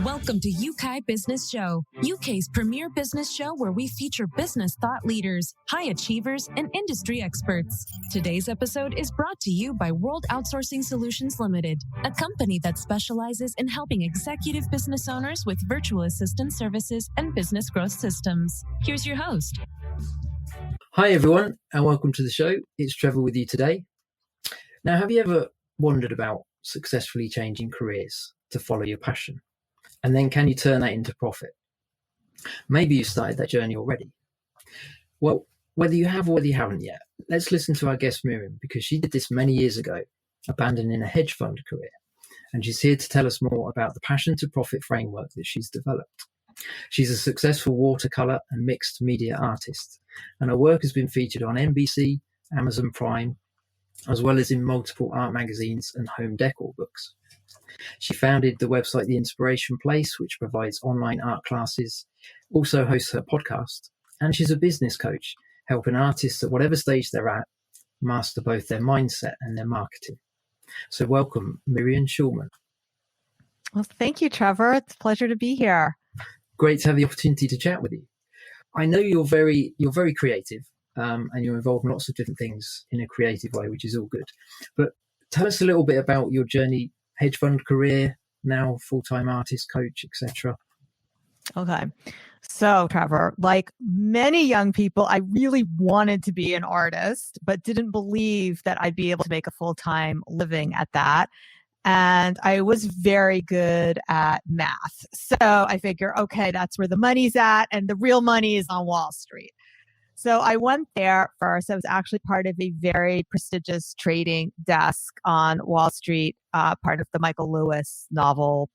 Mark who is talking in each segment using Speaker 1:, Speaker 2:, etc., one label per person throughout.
Speaker 1: Welcome to Yeukai Business Show, UK's premier business show where we feature business thought leaders, high achievers, and industry experts. Today's episode is brought to you by World Outsourcing Solutions Limited, a company that specializes in helping executive business owners with virtual assistant services and business growth systems. Here's your host.
Speaker 2: Hi everyone, and welcome to the show. It's Trevor with you today. Now, have you ever wondered about successfully changing careers to follow your passion? And then can you turn that into profit? Maybe you started that journey already. Well, whether you have or whether you haven't yet, let's listen to our guest Miriam, because she did this many years ago, abandoning a hedge fund career. And she's here to tell us more about the passion to profit framework that she's developed. She's a successful watercolor and mixed media artist, and her work has been featured on NBC, Amazon Prime, as well as in multiple art magazines and home decor books. She founded the website The Inspiration Place, which provides online art classes, also hosts her podcast, and she's a business coach, helping artists at whatever stage they're at master both their mindset and their marketing. So welcome, Miriam Schulman.
Speaker 3: Well, thank you, Trevor. It's a pleasure to be here.
Speaker 2: Great to have the opportunity to chat with you. I know you're very creative, and you're involved in lots of different things in a creative way, which is all good. But tell us a little bit about your journey, hedge fund career, now full-time artist, coach, etc.
Speaker 3: Okay. So, Trevor, like many young people, I really wanted to be an artist, but didn't believe that I'd be able to make a full-time living at that. And I was very good at math. So I figure, okay, that's where the money's at. And the real money is on Wall Street. So I went there first. I was actually part of a very prestigious trading desk on Wall Street, part of the Michael Lewis novel,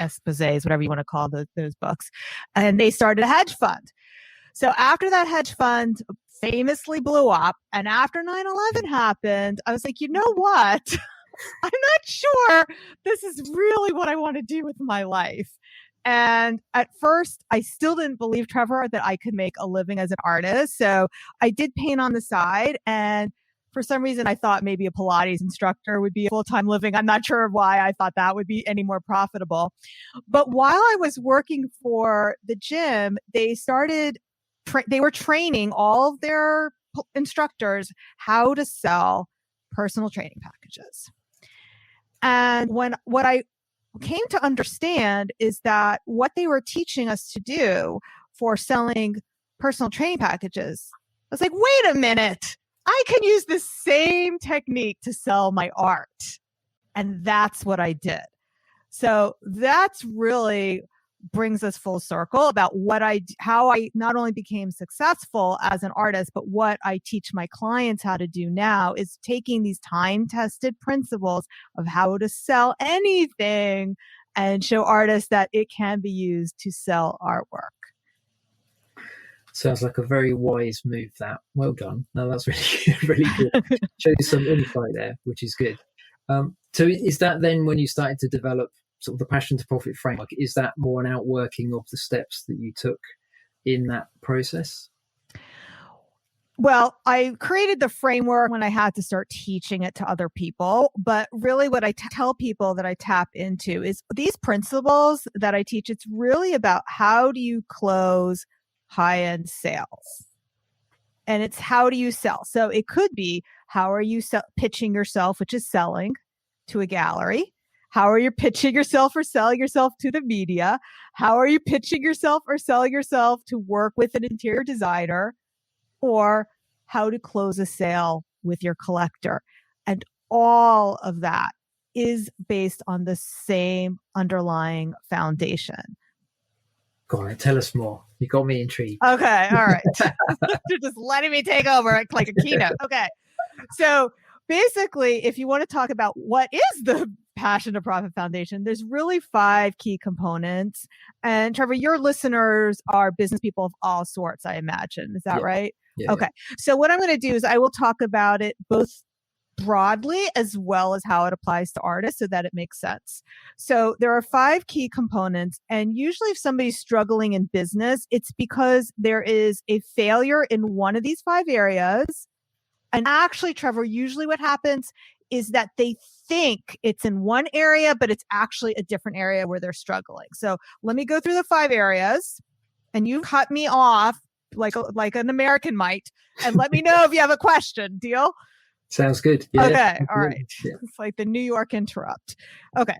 Speaker 3: exposés, whatever you want to call those books. And they started a hedge fund. So after that hedge fund famously blew up, and after 9/11 happened, I was like, you know what? I'm not sure this is really what I want to do with my life. And at first, I still didn't believe, Trevor, that I could make a living as an artist. So I did paint on the side. And for some reason, I thought maybe a Pilates instructor would be a full-time living. I'm not sure why I thought that would be any more profitable. But while I was working for the gym, they were training all of their instructors how to sell personal training packages. And what I came to understand is that what they were teaching us to do for selling personal training packages, I was like, wait a minute, I can use the same technique to sell my art. And that's what I did. So that's really brings us full circle about how I not only became successful as an artist, but what I teach my clients how to do now is taking these time-tested principles of how to sell anything and show artists that it can be used to sell artwork.
Speaker 2: Sounds like a very wise move, that. Well done. No, that's really, really good. Shows some insight there, which is good. So is that then when you started to develop sort of the passion to profit framework, is that more an outworking of the steps that you took in that process?
Speaker 3: Well, I created the framework when I had to start teaching it to other people. But really what I tell people that I tap into is these principles that I teach. It's really about how do you close high-end sales? And it's how do you sell? So it could be, how are you pitching yourself, which is selling, to a gallery? How are you pitching yourself or selling yourself to the media? How are you pitching yourself or selling yourself to work with an interior designer? Or how to close a sale with your collector? And all of that is based on the same underlying foundation.
Speaker 2: Go on, tell us more. You got me intrigued.
Speaker 3: Okay, all right. You're just letting me take over like a keynote. Okay. So basically, if you want to talk about what is the Passion to Profit Foundation, there's really 5 key components. And Trevor, your listeners are business people of all sorts, I imagine. Is that right?
Speaker 2: Yeah.
Speaker 3: Okay. So what I'm going to do is I will talk about it both broadly as well as how it applies to artists so that it makes sense. So there are 5 key components. And usually if somebody's struggling in business, it's because there is a failure in one of these 5 areas. And actually, Trevor, usually what happens is that they think it's in one area, but it's actually a different area where they're struggling. So let me go through the 5 areas, and you cut me off like an American might, and let me know if you have a question. Deal?
Speaker 2: Sounds good. Yeah.
Speaker 3: Okay. All right.
Speaker 2: Yeah.
Speaker 3: It's like the New York interrupt. Okay.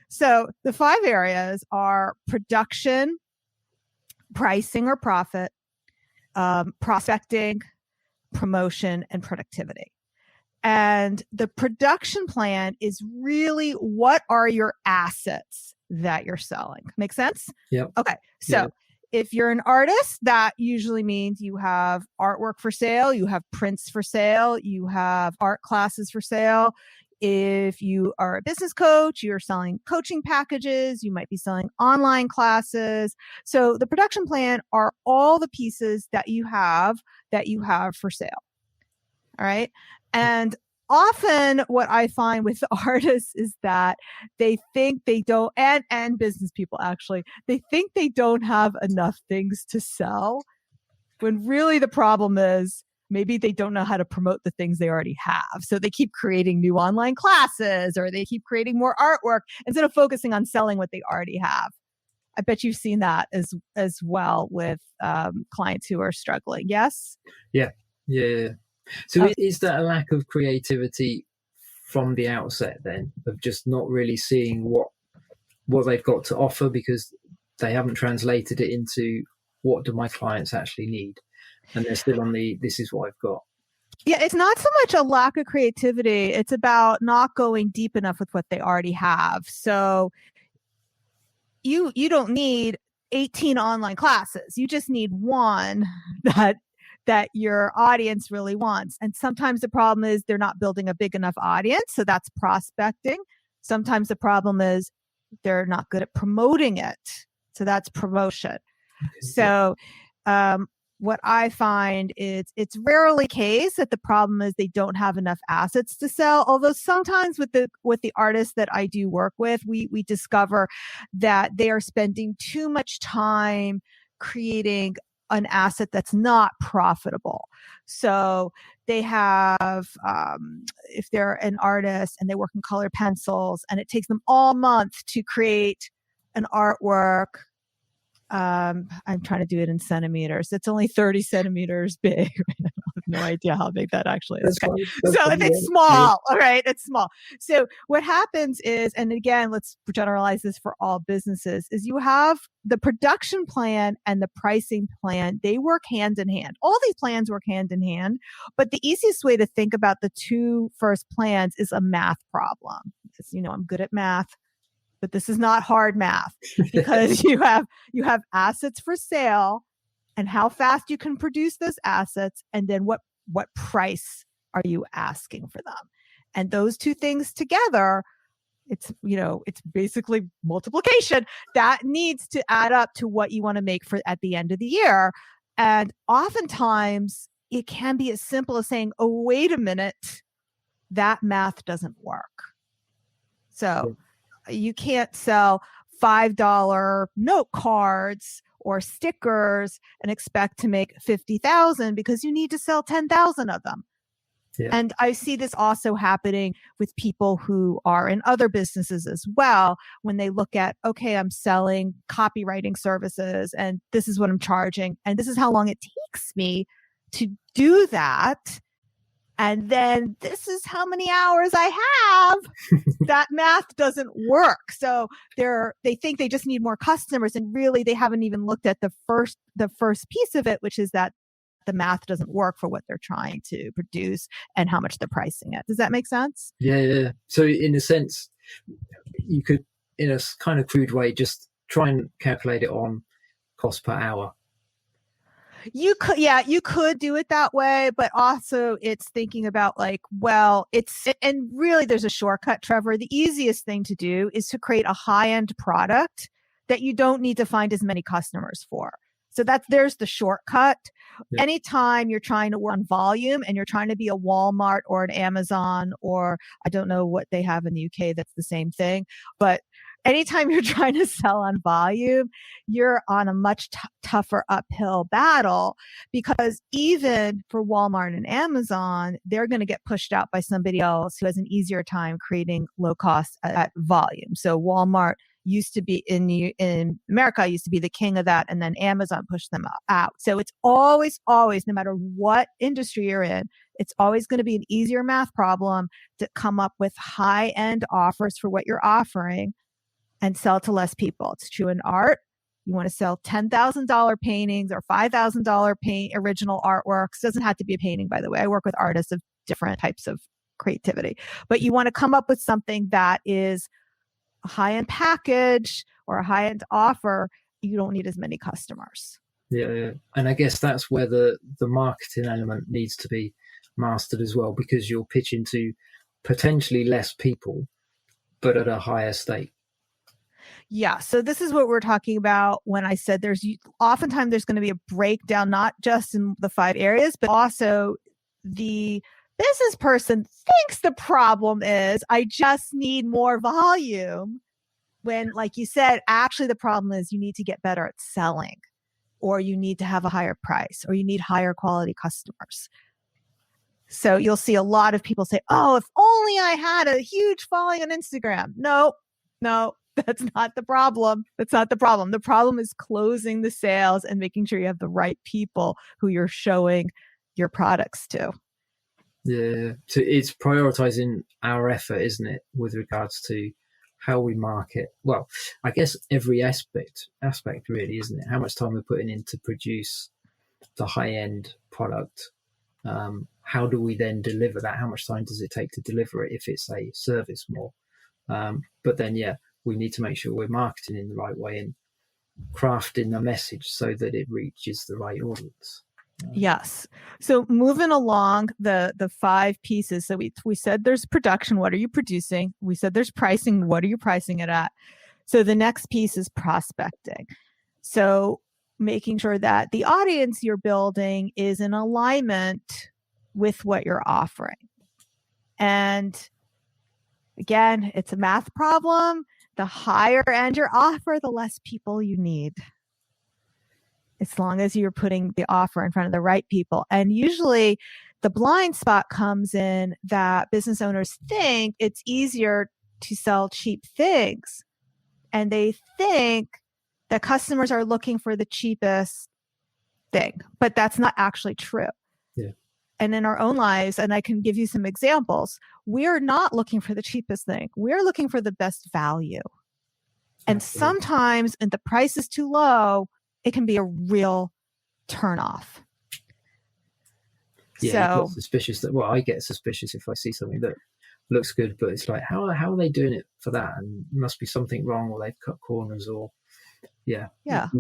Speaker 3: So the 5 areas are production, pricing or profit, prospecting, promotion, and productivity. And the production plan is really, what are your assets that you're selling? Make sense?
Speaker 2: Yep.
Speaker 3: Okay. So if you're an artist, that usually means you have artwork for sale, you have prints for sale, you have art classes for sale. If you are a business coach, you're selling coaching packages, you might be selling online classes. So the production plan are all the pieces that you have for sale. All right. And often what I find with artists is that they think they don't, and business people actually, they think they don't have enough things to sell, when really the problem is maybe they don't know how to promote the things they already have. So they keep creating new online classes, or they keep creating more artwork instead of focusing on selling what they already have. I bet you've seen that as well with clients who are struggling. Yes?
Speaker 2: Yeah. So is that a lack of creativity from the outset then, of just not really seeing what they've got to offer because they haven't translated it into what do my clients actually need? And they're still on this is what I've got.
Speaker 3: Yeah, it's not so much a lack of creativity. It's about not going deep enough with what they already have. So you don't need 18 online classes. You just need one that your audience really wants. And sometimes the problem is they're not building a big enough audience. So that's prospecting. Sometimes the problem is they're not good at promoting it. So that's promotion. Okay. So what I find is it's rarely case that the problem is they don't have enough assets to sell. Although sometimes with the artists that I do work with, we discover that they are spending too much time creating an asset that's not profitable. So they have, if they're an artist and they work in colored pencils and it takes them all month to create an artwork. I'm trying to do it in centimeters. It's only 30 centimeters big. I have no idea how big that actually is. Okay. So if it's small, all right, it's small. So what happens is, and again, let's generalize this for all businesses, is you have the production plan and the pricing plan. They work hand in hand. All these plans work hand in hand, but the easiest way to think about the 2 first plans is a math problem. Because, I'm good at math. But this is not hard math, because you have assets for sale and how fast you can produce those assets, and then what price are you asking for them? And those 2 things together, it's basically multiplication that needs to add up to what you want to make for at the end of the year. And oftentimes it can be as simple as saying, oh, wait a minute, that math doesn't work. So you can't sell $5 note cards or stickers and expect to make 50,000 because you need to sell 10,000 of them. Yeah. And I see this also happening with people who are in other businesses as well. When they look at, okay, I'm selling copywriting services and this is what I'm charging and this is how long it takes me to do that. And then this is how many hours I have. That math doesn't work. So they think they just need more customers, and really they haven't even looked at the first piece of it, which is that the math doesn't work for what they're trying to produce and how much they're pricing it. Does that make sense?
Speaker 2: Yeah. So in a sense, you could, in a kind of crude way, just try and calculate it on cost per hour.
Speaker 3: You could do it that way, but also it's thinking about and really there's a shortcut, Trevor. The easiest thing to do is to create a high-end product that you don't need to find as many customers for. So there's the shortcut. Yeah. Anytime you're trying to work on volume and you're trying to be a Walmart or an Amazon, or I don't know what they have in the UK that's the same thing, but anytime you're trying to sell on volume, you're on a much tougher uphill battle, because even for Walmart and Amazon, they're going to get pushed out by somebody else who has an easier time creating low cost at volume. So Walmart used to be in America, used to be the king of that, and then Amazon pushed them out. So it's always, no matter what industry you're in, it's always going to be an easier math problem to come up with high-end offers for what you're offering and sell to less people. It's true in art. You want to sell $10,000 paintings or $5,000 original artworks. Doesn't have to be a painting, by the way. I work with artists of different types of creativity. But you want to come up with something that is a high-end package or a high-end offer. You don't need as many customers.
Speaker 2: Yeah. And I guess that's where the marketing element needs to be mastered as well, because you're pitching to potentially less people, but at a higher stake.
Speaker 3: Yeah. So this is what we're talking about when I said oftentimes there's going to be a breakdown, not just in the 5 areas, but also the business person thinks the problem is I just need more volume. When, like you said, actually the problem is you need to get better at selling, or you need to have a higher price, or you need higher quality customers. So you'll see a lot of people say, oh, if only I had a huge following on Instagram. No, that's not the problem. That's not the problem. The problem is closing the sales and making sure you have the right people who you're showing your products to.
Speaker 2: Yeah. So it's prioritizing our effort, isn't it, with regards to how we market? Well, I guess every aspect really, isn't it? How much time we're putting in to produce the high-end product. How do we then deliver that? How much time does it take to deliver it if it's a service more? But then, we need to make sure we're marketing in the right way and crafting the message so that it reaches the right audience.
Speaker 3: Yes. So moving along the 5 pieces. So we said there's production. What are you producing? We said there's pricing. What are you pricing it at? So the next piece is prospecting. So making sure that the audience you're building is in alignment with what you're offering. And again, it's a math problem. The higher end your offer, the less people you need, as long as you're putting the offer in front of the right people. And usually the blind spot comes in that business owners think it's easier to sell cheap things. And they think that customers are looking for the cheapest thing, but that's not actually true.
Speaker 2: Yeah.
Speaker 3: And in our own lives, and I can give you some examples, we're not looking for the cheapest thing. We're looking for the best value. And sometimes, if the price is too low, it can be a real turnoff.
Speaker 2: Yeah, so suspicious I get suspicious if I see something that looks good, but it's like, how are they doing it for that? And must be something wrong, or they've cut corners, or yeah.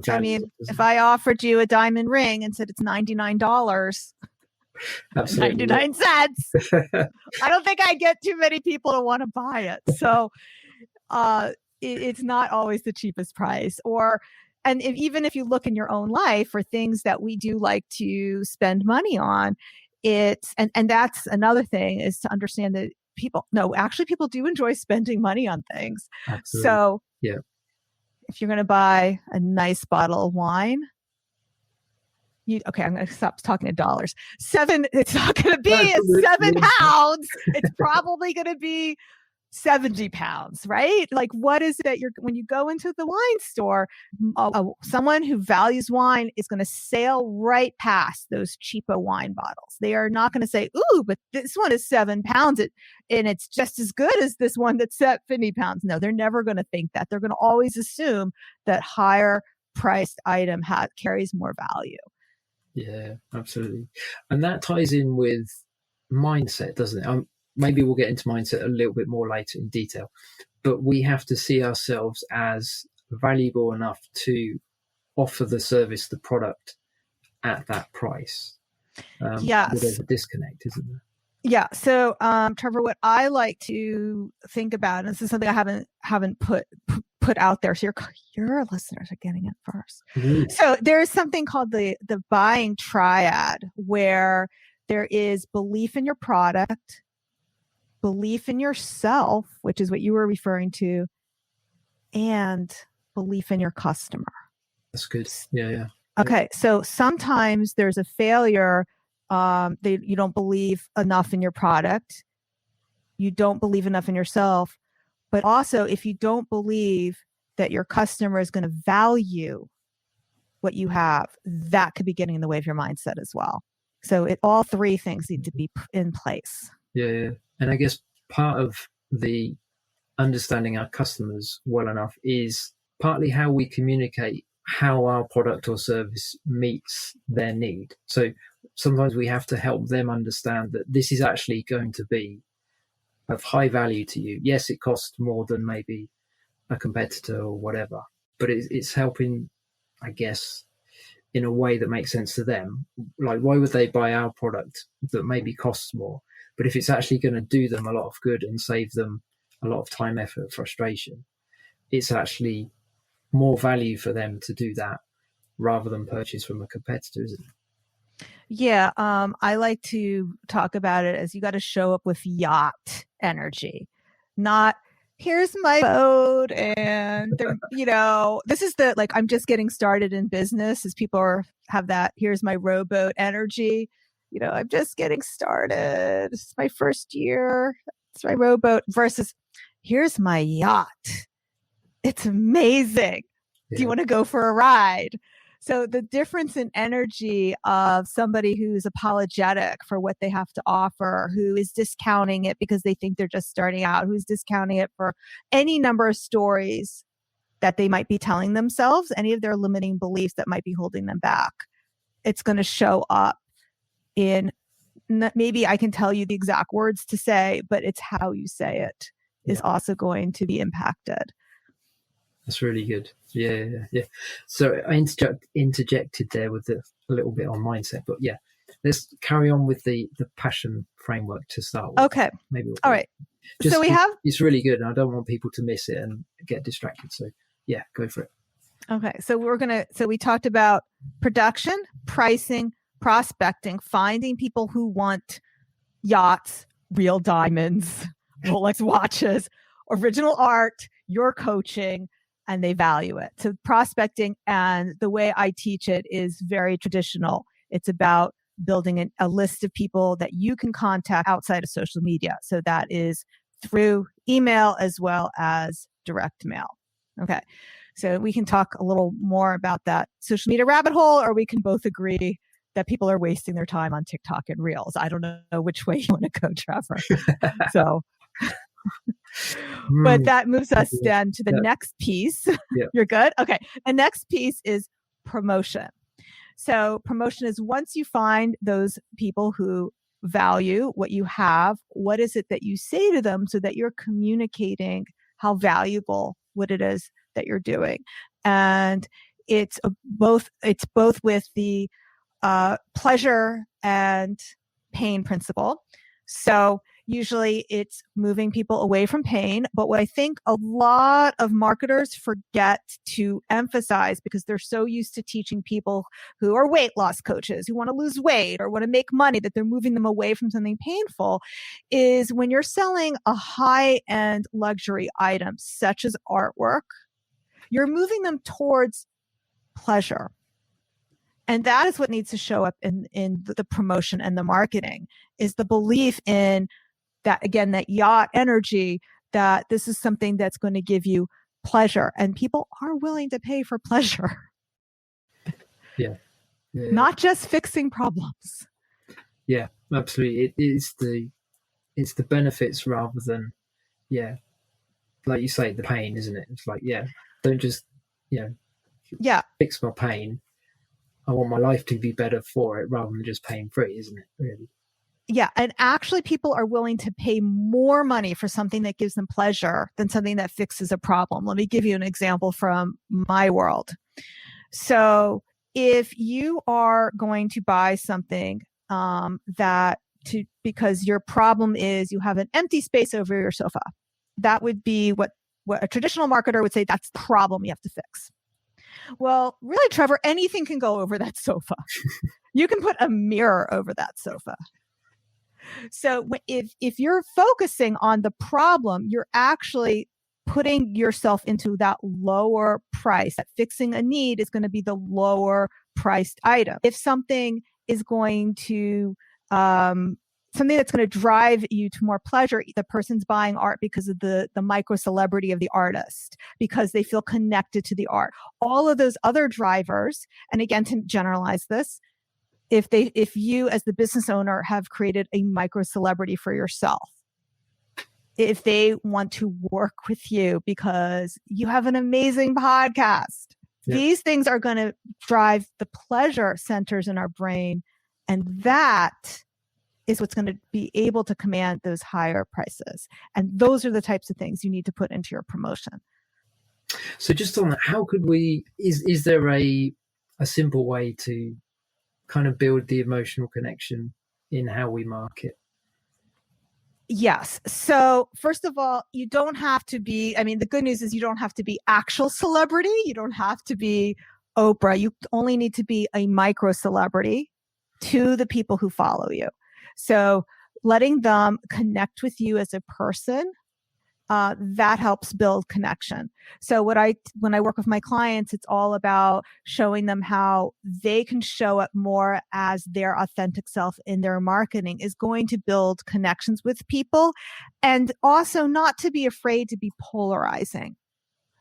Speaker 3: I mean, if I offered you a diamond ring and said it's $99, 99 cents, I don't think I get too many people to want to buy it. So it's not always the cheapest price. And even if you look in your own life for things that we do like to spend money on, and that's another thing, is to understand that people do enjoy spending money on things.
Speaker 2: Absolutely.
Speaker 3: So
Speaker 2: yeah,
Speaker 3: if you're going to buy a nice bottle of wine, I'm going to stop talking in dollars. It's not going to be 7 pounds. It's probably going to be 70 pounds, right? Like, what is it when you go into the wine store, someone who values wine is going to sail right past those cheapo wine bottles. They are not going to say, ooh, but this one is 7 pounds and it's just as good as this one that's at 50 pounds. No, they're never going to think that. They're going to always assume that higher priced item carries more value.
Speaker 2: Yeah, absolutely. And that ties in with mindset, doesn't it? Maybe we'll get into mindset a little bit more later in detail, but we have to see ourselves as valuable enough to offer the service, the product at that price.
Speaker 3: Yes.
Speaker 2: There's a disconnect, isn't there?
Speaker 3: Yeah. So, Trevor, what I like to think about, and this is something I haven't put out there, so your listeners are getting it first. Mm-hmm. So there's something called the buying triad, where there is belief in your product, belief in yourself, which is what you were referring to, and belief in your customer.
Speaker 2: That's good. Yeah.
Speaker 3: Okay. So sometimes there's a failure. You don't believe enough in your product. You don't believe enough in yourself. But also, if you don't believe that your customer is going to value what you have, that could be getting in the way of your mindset as well. So all three things need to be in place.
Speaker 2: Yeah. And I guess part of the understanding our customers well enough is partly how we communicate how our product or service meets their need. So sometimes we have to help them understand that this is actually going to be of high value to you. Yes, it costs more than maybe a competitor or whatever, but it's helping, I guess, in a way that makes sense to them. Like, why would they buy our product that maybe costs more? But if it's actually going to do them a lot of good and save them a lot of time, effort, frustration, it's actually more value for them to do that rather than purchase from a competitor, isn't it?
Speaker 3: Yeah. I like to talk about it as you got to show up with yacht energy, not here's my boat. And, this is I'm just getting started in business as people have that, here's my rowboat energy. I'm just getting started. It's my first year. It's my rowboat versus here's my yacht. It's amazing. Yeah. Do you want to go for a ride? So the difference in energy of somebody who's apologetic for what they have to offer, who is discounting it because they think they're just starting out, who's discounting it for any number of stories that they might be telling themselves, any of their limiting beliefs that might be holding them back. It's going to show up in, maybe I can tell you the exact words to say, but it's how you say it is also going to be impacted.
Speaker 2: That's really good. Yeah. So I interjected there with a little bit on mindset, but yeah, let's carry on with the passion framework to start with.
Speaker 3: Okay.
Speaker 2: Maybe.
Speaker 3: All right. So
Speaker 2: it's really good, and I don't want people to miss it and get distracted. So yeah, go for it.
Speaker 3: Okay. So we talked about production, pricing, prospecting, finding people who want yachts, real diamonds, Rolex watches, original art, your coaching, and they value it. So prospecting, and the way I teach it is very traditional. It's about building a list of people that you can contact outside of social media. So that is through email as well as direct mail. Okay. So we can talk a little more about that social media rabbit hole, or we can both agree that people are wasting their time on TikTok and Reels. I don't know which way you want to go, Trevor. So... But that moves us then to the next piece.
Speaker 2: Yeah.
Speaker 3: You're good? Okay. The next piece is promotion. So promotion is once you find those people who value what you have, what is it that you say to them so that you're communicating how valuable what it is that you're doing. And it's both with the pleasure and pain principle. So usually it's moving people away from pain. But what I think a lot of marketers forget to emphasize, because they're so used to teaching people who are weight loss coaches, who want to lose weight or want to make money, that they're moving them away from something painful, is when you're selling a high-end luxury item, such as artwork, you're moving them towards pleasure. And that is what needs to show up in the promotion and the marketing, is the belief in that, again, that yacht energy, that this is something that's going to give you pleasure. And people are willing to pay for pleasure.
Speaker 2: Yeah.
Speaker 3: Not just fixing problems.
Speaker 2: Yeah, absolutely. It's the benefits rather than, like you say, the pain, isn't it? It's like, don't just, fix my pain. I want my life to be better for it rather than just pain free, isn't it? Really?
Speaker 3: Yeah. And actually people are willing to pay more money for something that gives them pleasure than something that fixes a problem. Let me give you an example from my world. So if you are going to buy something because your problem is you have an empty space over your sofa, that would be what a traditional marketer would say, that's the problem you have to fix. Well, really, Trevor, anything can go over that sofa. You can put a mirror over that sofa. So if you're focusing on the problem, you're actually putting yourself into that lower price, that fixing a need is going to be the lower priced item. If something is going to, something that's going to drive you to more pleasure, the person's buying art because of the micro celebrity of the artist, because they feel connected to the art. All of those other drivers, and again, to generalize this, if you as the business owner have created a micro celebrity for yourself, if they want to work with you because you have an amazing podcast, these things are going to drive the pleasure centers in our brain. And that is what's going to be able to command those higher prices. And those are the types of things you need to put into your promotion.
Speaker 2: So just on that, how could we, is there a simple way to kind of build the emotional connection in how we market?
Speaker 3: Yes. So first of all, you don't have to be, I mean, the good news is you don't have to be actual celebrity. You don't have to be Oprah. You only need to be a micro celebrity to the people who follow you. So letting them connect with you as a person, that helps build connection. So when I work with my clients, it's all about showing them how they can show up more as their authentic self in their marketing is going to build connections with people, and also not to be afraid to be polarizing,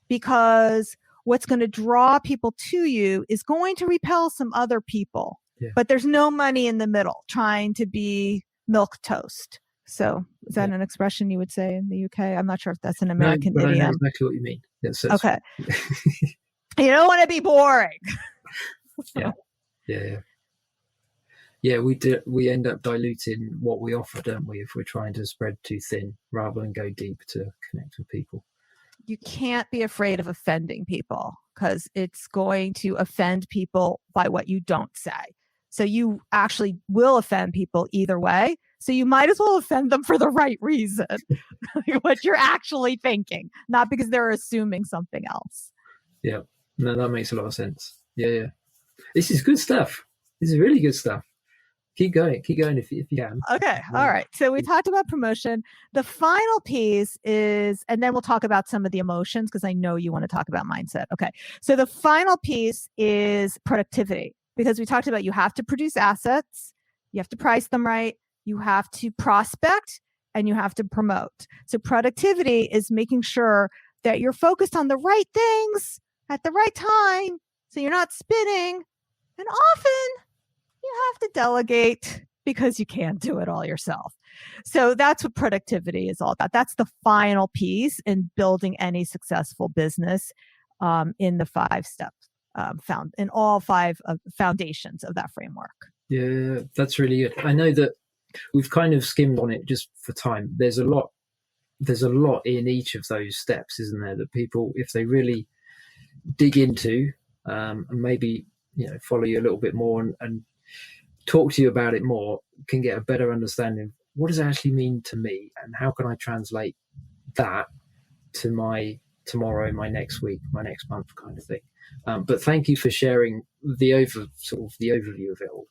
Speaker 3: because what's going to draw people to you is going to repel some other people. Yeah. But there's no money in the middle trying to be milk toast. So is that an expression you would say in the UK? I'm not sure if that's an American idiom.
Speaker 2: I know exactly what you mean. Yes,
Speaker 3: okay. You don't want to be boring.
Speaker 2: Yeah, we end up diluting what we offer, don't we, if we're trying to spread too thin rather than go deep to connect with people.
Speaker 3: You can't be afraid of offending people, because it's going to offend people by what you don't say. So you actually will offend people either way. So you might as well offend them for the right reason, what you're actually thinking, not because they're assuming something else.
Speaker 2: Yeah, no, that makes a lot of sense. Yeah. This is good stuff. This is really good stuff. Keep going if you can.
Speaker 3: Okay. All right. So we talked about promotion. The final piece is, and then we'll talk about some of the emotions, because I know you want to talk about mindset. Okay. So the final piece is productivity, because we talked about you have to produce assets, you have to price them right, you have to prospect, and you have to promote. So productivity is making sure that you're focused on the right things at the right time, so you're not spinning. And often you have to delegate because you can't do it all yourself. So that's what productivity is all about. That's the final piece in building any successful business, in the 5 steps found in all 5 foundations of that framework.
Speaker 2: Yeah, that's really good. I know that we've kind of skimmed on it just for time. There's a lot in each of those steps, isn't there, that people, if they really dig into, and maybe, follow you a little bit more and talk to you about it more, can get a better understanding of what does it actually mean to me, and how can I translate that to my tomorrow, my next week, my next month kind of thing. But thank you for sharing the overview of it all.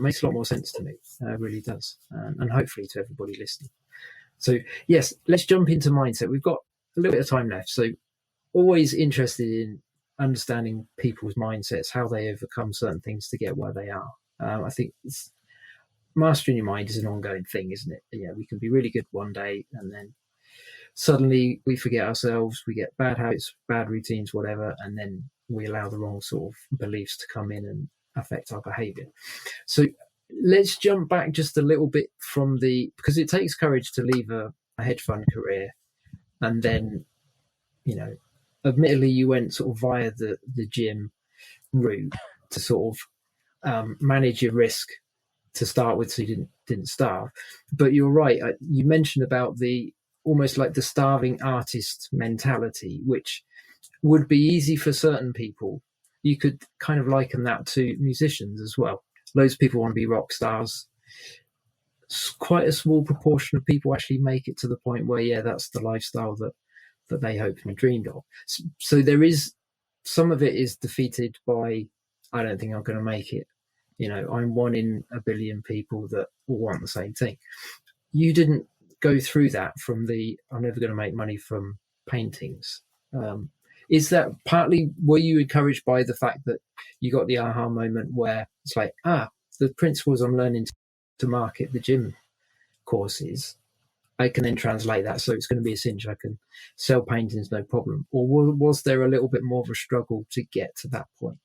Speaker 2: Makes a lot more sense to me. It really does. And hopefully to everybody listening. So yes, let's jump into mindset. We've got a little bit of time left. So always interested in understanding people's mindsets, how they overcome certain things to get where they are. I think mastering your mind is an ongoing thing, isn't it? Yeah, we can be really good one day, and then suddenly we forget ourselves, we get bad habits, bad routines, whatever, and then we allow the wrong sort of beliefs to come in and affect our behavior. So let's jump back just a little bit because it takes courage to leave a hedge fund career, and then, admittedly you went sort of via the gym route to sort of manage your risk to start with, so you didn't starve. But you're right, you mentioned about almost like the starving artist mentality, which would be easy for certain people. You could kind of liken that to musicians as well. Loads of people want to be rock stars. Quite a small proportion of people actually make it to the point where, that's the lifestyle that they hoped and dreamed of. So there is, some of it is defeated by, I don't think I'm going to make it. I'm one in a billion people that all want the same thing. You didn't go through that from I'm never going to make money from paintings. Is that partly, were you encouraged by the fact that you got the aha moment where it's like, the principles I'm learning to market the gym courses, I can then translate that, so it's going to be a cinch. I can sell paintings, no problem. Or was there a little bit more of a struggle to get to that point?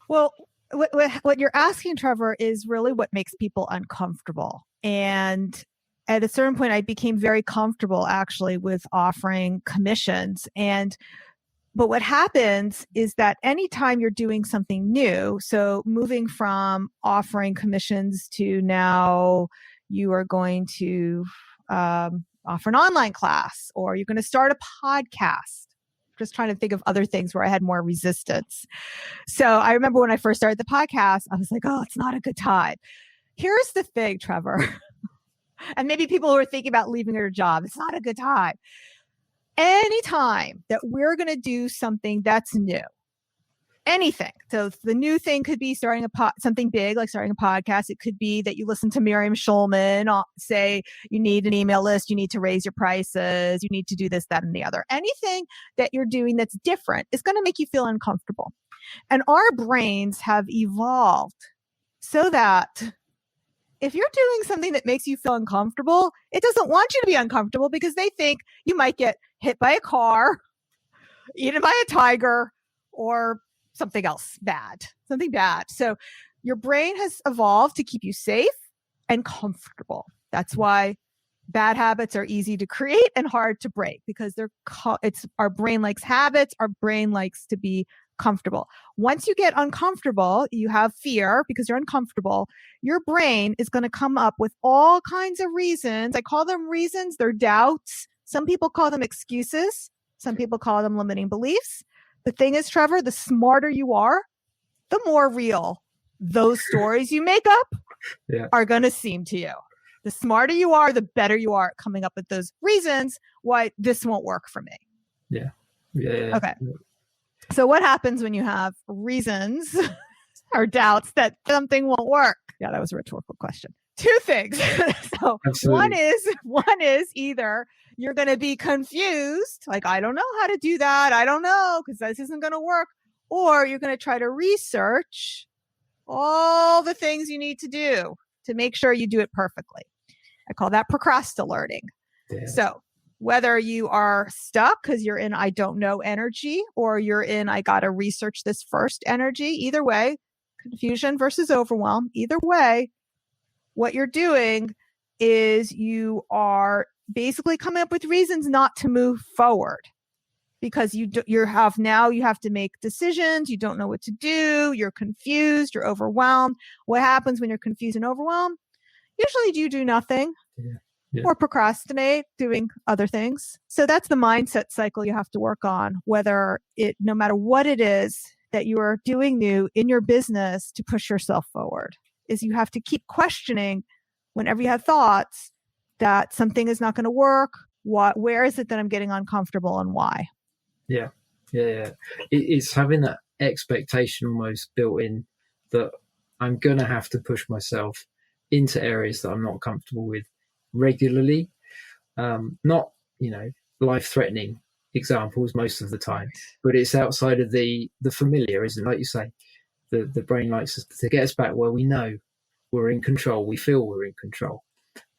Speaker 3: Well, what you're asking, Trevor, is really what makes people uncomfortable. And at a certain point, I became very comfortable actually with offering commissions. But what happens is that anytime you're doing something new, so moving from offering commissions to now you are going to offer an online class, or you're going to start a podcast. Just trying to think of other things where I had more resistance. So I remember when I first started the podcast, I was like, oh, it's not a good time. Here's the thing, Trevor. And maybe people who are thinking about leaving their job, it's not a good time. Anytime that we're going to do something that's new, anything. So the new thing could be starting something big, like starting a podcast. It could be that you listen to Miriam Schulman say you need an email list, you need to raise your prices, you need to do this, that, and the other. Anything that you're doing that's different is going to make you feel uncomfortable. And our brains have evolved so that if you're doing something that makes you feel uncomfortable, it doesn't want you to be uncomfortable because they think you might get hit by a car, eaten by a tiger, or something else bad, something bad. So your brain has evolved to keep you safe and comfortable. That's why bad habits are easy to create and hard to break, because our brain likes habits. Our brain likes to be comfortable. Once you get uncomfortable, you have fear because you're uncomfortable. Your brain is going to come up with all kinds of reasons. I call them reasons. They're doubts. Some people call them excuses. Some people call them limiting beliefs. The thing is, Trevor, the smarter you are, the more real those stories you make up are going to seem to you. The smarter you are, the better you are at coming up with those reasons why this won't work for me.
Speaker 2: Yeah.
Speaker 3: Okay. So what happens when you have reasons or doubts that something won't work? Yeah, that was a rhetorical question. Two things. So one is either you're going to be confused, like, I don't know how to do that. I don't know, because this isn't going to work. Or you're going to try to research all the things you need to do to make sure you do it perfectly. I call that procrastinating. Yeah. So whether you are stuck because you're in I don't know energy, or you're in I got to research this first energy, either way, confusion versus overwhelm, either way, what you're doing is you are basically coming up with reasons not to move forward, because you have to make decisions. You don't know what to do. You're confused. You're overwhelmed. What happens when you're confused and overwhelmed? Usually you do nothing. Yeah. Or procrastinate doing other things. So that's the mindset cycle you have to work on, no matter what it is that you are doing new in your business to push yourself forward, is you have to keep questioning whenever you have thoughts that something is not going to work. Where is it that I'm getting uncomfortable and why?
Speaker 2: Yeah. It's having that expectation almost built in that I'm going to have to push myself into areas that I'm not comfortable with regularly, not life-threatening examples most of the time, but it's outside of the familiar, isn't it? Like you say, the brain likes us to get us back where we know we're in control, we feel we're in control,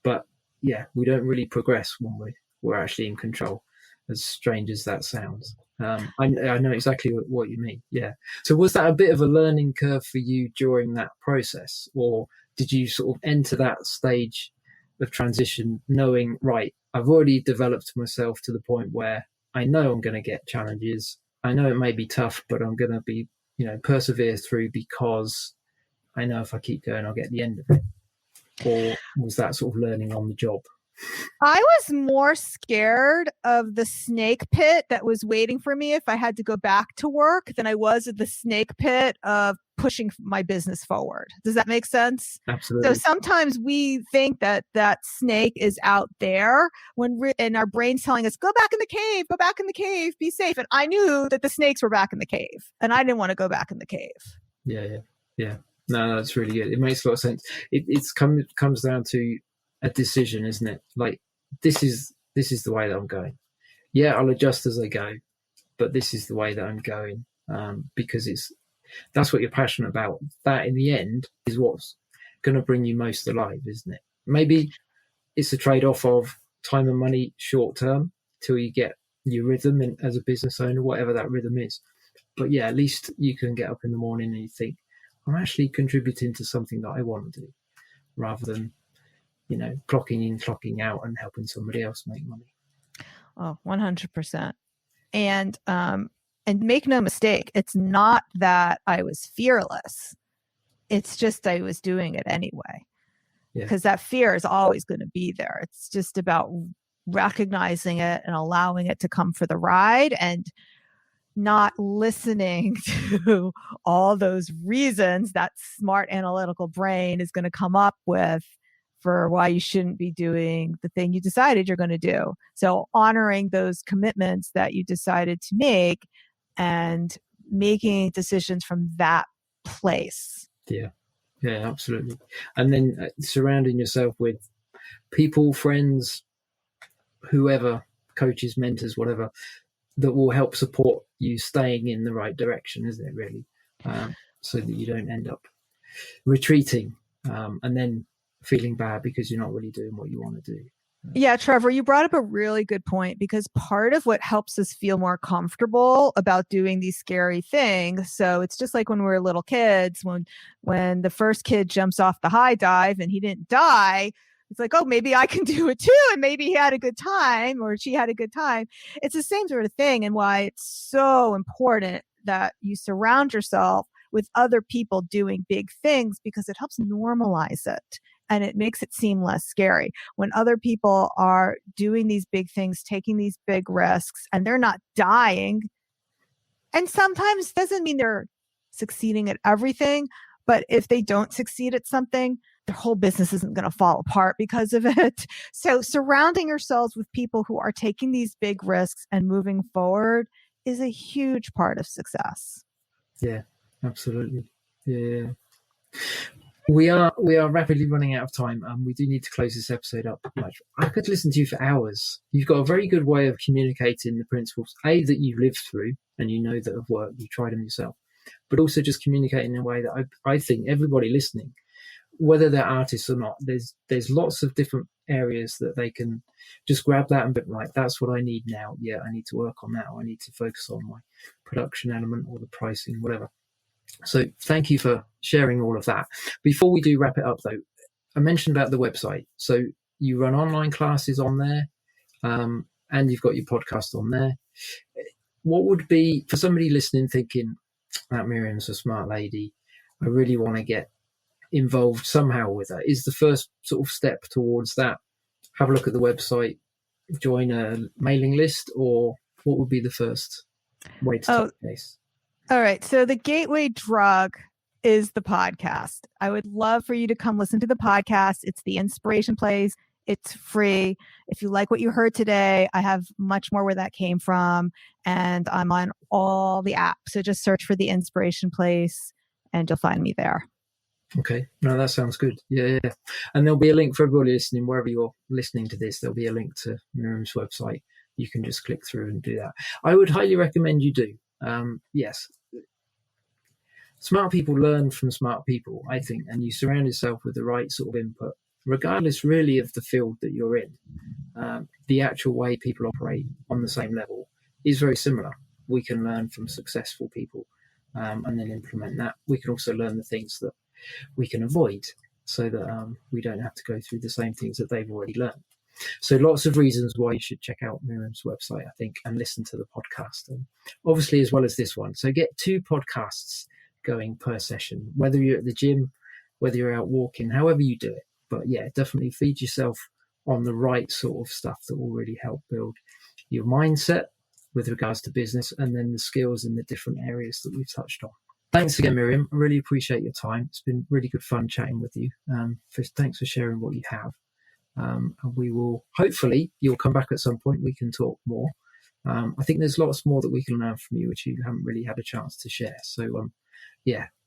Speaker 2: but we don't really progress when we're actually in control, as strange as that sounds. I know exactly what you mean. Yeah. So was that a bit of a learning curve for you during that process, or did you sort of enter that stage of transition knowing, right, I've already developed myself to the point where I know I'm going to get challenges. I know it may be tough, but I'm going to be, persevere through, because I know if I keep going, I'll get the end of it? Or was that sort of learning on the job?
Speaker 3: I was more scared of the snake pit that was waiting for me if I had to go back to work than I was at the snake pit of pushing my business forward. Does that make sense?
Speaker 2: Absolutely.
Speaker 3: So sometimes we think that snake is out there and our brain's telling us, go back in the cave, be safe. And I knew that the snakes were back in the cave, and I didn't want to go back in the cave.
Speaker 2: Yeah. No, that's really good. It makes a lot of sense. It comes down to a decision, isn't it? Like, this is this is the way that I'm going. Yeah, I'll adjust as I go, but this is the way that I'm going, because that's what you're passionate about. That in the end is what's going to bring you most alive, isn't it? Maybe it's a trade-off of time and money short term till you get your rhythm as a business owner, whatever that rhythm is. But yeah, at least you can get up in the morning and you think, I'm actually contributing to something that I want to do, rather than, clocking in, clocking out and helping somebody else make money.
Speaker 3: Oh, 100%. And make no mistake, it's not that I was fearless. It's just I was doing it anyway. Because that fear is always going to be there. It's just about recognizing it and allowing it to come for the ride, and not listening to all those reasons that smart analytical brain is going to come up with for why you shouldn't be doing the thing you decided you're going to do. So honoring those commitments that you decided to make and making decisions from that place.
Speaker 2: Yeah, absolutely. And then surrounding yourself with people, friends, whoever, coaches, mentors, whatever, that will help support you staying in the right direction, isn't it, really? So that you don't end up retreating and then feeling bad because you're not really doing what you want to do.
Speaker 3: Yeah, Trevor, you brought up a really good point, because part of what helps us feel more comfortable about doing these scary things. So it's just like when we were little kids, when the first kid jumps off the high dive and he didn't die, it's like, oh, maybe I can do it too. And maybe he had a good time, or she had a good time. It's the same sort of thing. And why it's so important that you surround yourself with other people doing big things, because it helps normalize it. And it makes it seem less scary. When other people are doing these big things, taking these big risks, and they're not dying, and sometimes doesn't mean they're succeeding at everything, but if they don't succeed at something, their whole business isn't going to fall apart because of it. So surrounding yourselves with people who are taking these big risks and moving forward is a huge part of success.
Speaker 2: Yeah, absolutely. Yeah. We are rapidly running out of time, and we do need to close this episode up. I could listen to you for hours. You've got a very good way of communicating the principles, that you've lived through and you know that have worked, you tried them yourself, but also just communicating in a way that I think everybody listening, whether they're artists or not, there's lots of different areas that they can just grab that and be like, that's what I need now. Yeah, I need to work on that. Or I need to focus on my production element or the pricing, whatever. So thank you for sharing all of that. Before we do wrap it up, though, I mentioned about the website. So you run online classes on there, and you've got your podcast on there. What would be, for somebody listening thinking, that Miriam's a smart lady, I really want to get involved somehow with her, is the first sort of step towards that have a look at the website, join a mailing list, or what would be the first way to touch base?
Speaker 3: All right. So the gateway drug is the podcast. I would love for you to come listen to the podcast. It's the Inspiration Place. It's free. If you like what you heard today, I have much more where that came from. And I'm on all the apps. So just search for the Inspiration Place and you'll find me there.
Speaker 2: Okay. No, that sounds good. Yeah. And there'll be a link for everybody listening, wherever you're listening to this, there'll be a link to Miriam's website. You can just click through and do that. I would highly recommend you do. Yes. Smart people learn from smart people, I think, and you surround yourself with the right sort of input, regardless really of the field that you're in. The actual way people operate on the same level is very similar. We can learn from successful people and then implement that. We can also learn the things that we can avoid so that we don't have to go through the same things that they've already learned. So lots of reasons why you should check out Miriam's website, I think, and listen to the podcast, and obviously as well as this one. So get 2 podcasts going per session, whether you're at the gym, whether you're out walking, however you do it. But yeah, definitely feed yourself on the right sort of stuff that will really help build your mindset with regards to business, and then the skills in the different areas that we've touched on. Thanks again, Miriam. I really appreciate your time. It's been really good fun chatting with you. Thanks for sharing what you have. And we will, hopefully, you'll come back at some point. We can talk more. I think there's lots more that we can learn from you, which you haven't really had a chance to share. So,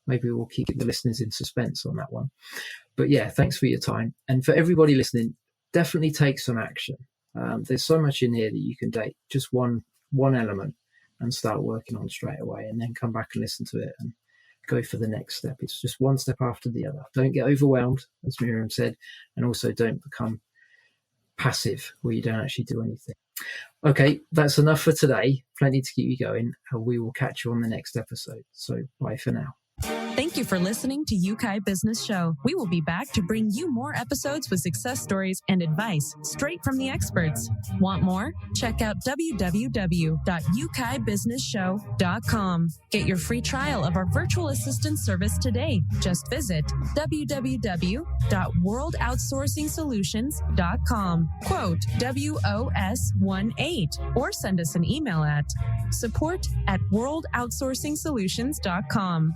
Speaker 2: maybe we'll keep the listeners in suspense on that one. But yeah, thanks for your time. And for everybody listening, definitely take some action. There's so much in here that you can take just one element and start working on straight away, and then come back and listen to it and go for the next step. It's just one step after the other. Don't get overwhelmed, as Miriam said, and also don't become passive where you don't actually do anything. Okay, that's enough for today. Plenty to keep you going, and we will catch you on the next episode. So bye for now.
Speaker 1: Thank you for listening to Yeukai Business Show. We will be back to bring you more episodes with success stories and advice straight from the experts. Want more? Check out www.yukaibusinessshow.com. Get your free trial of our virtual assistant service today. Just visit www.worldoutsourcingsolutions.com. Quote WOS18 or send us an email at support@worldoutsourcingsolutions.com.